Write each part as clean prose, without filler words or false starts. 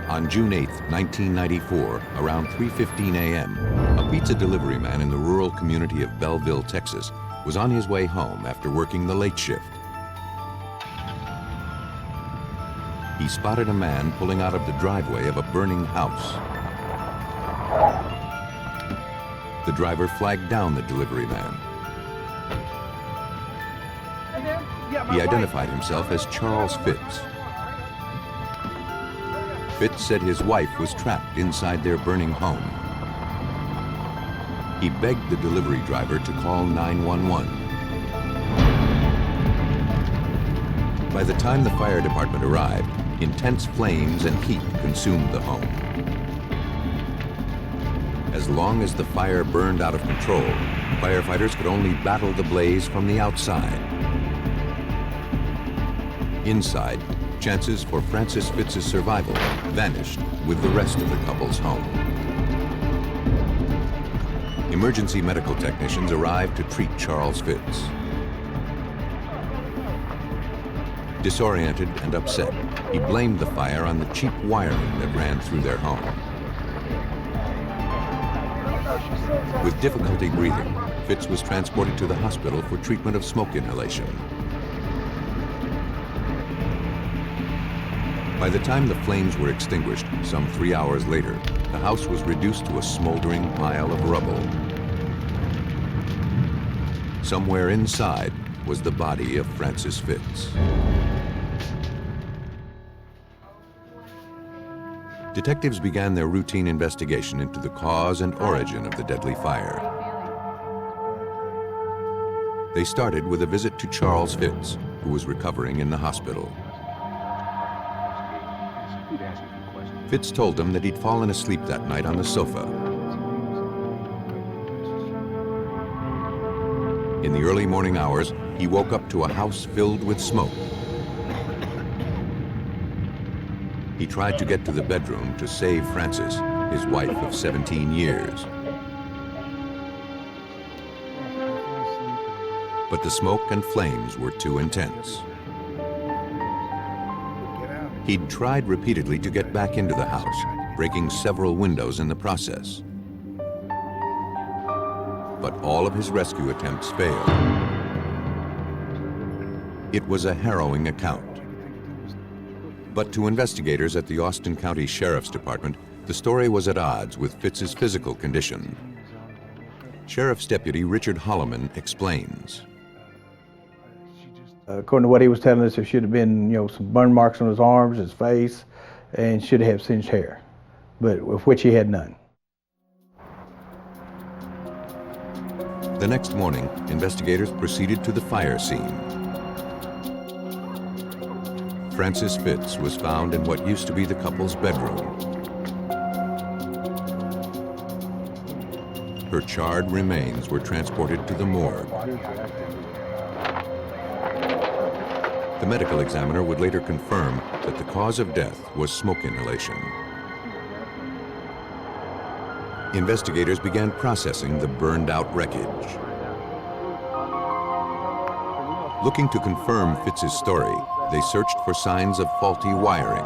On June 8, 1994, around 3:15 a.m., a pizza delivery man in the rural community of Belleville, Texas, was on his way home after working the late shift. He spotted a man pulling out of the driveway of a burning house. The driver flagged down the delivery man. He identified himself as Charles Fitz. Fitz said his wife was trapped inside their burning home. He begged the delivery driver to call 911. By the time the fire department arrived, intense flames and heat consumed the home. As long as the fire burned out of control, firefighters could only battle the blaze from the outside. Inside, chances for Francis Fitz's survival vanished with the rest of the couple's home. Emergency medical technicians arrived to treat Charles Fitz. Disoriented and upset, he blamed the fire on the cheap wiring that ran through their home. With difficulty breathing, Fitz was transported to the hospital for treatment of smoke inhalation. By the time the flames were extinguished, some 3 hours later, the house was reduced to a smoldering pile of rubble. Somewhere inside was the body of Francis Fitz. Detectives began their routine investigation into the cause and origin of the deadly fire. They started with a visit to Charles Fitz, who was recovering in the hospital. Fitz told them that he'd fallen asleep that night on the sofa. In the early morning hours, he woke up to a house filled with smoke. He tried to get to the bedroom to save Frances, his wife of 17 years. But the smoke and flames were too intense. He'd tried repeatedly to get back into the house, breaking several windows in the process. But all of his rescue attempts failed. It was a harrowing account. But to investigators at the Austin County Sheriff's Department, the story was at odds with Fitz's physical condition. Sheriff's Deputy Richard Holloman explains. According to what he was telling us, there should have been, some burn marks on his arms, his face, and should have singed hair, but of which he had none. The next morning, investigators proceeded to the fire scene. Francis Fitz was found in what used to be the couple's bedroom. Her charred remains were transported to the morgue. The medical examiner would later confirm that the cause of death was smoke inhalation. Investigators began processing the burned-out wreckage. Looking to confirm Fitz's story, they searched for signs of faulty wiring.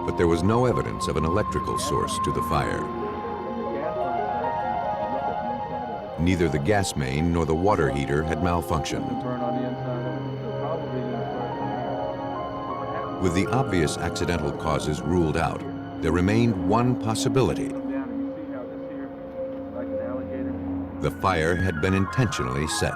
But there was no evidence of an electrical source to the fire. Neither the gas main nor the water heater had malfunctioned. With the obvious accidental causes ruled out, there remained one possibility. The fire had been intentionally set.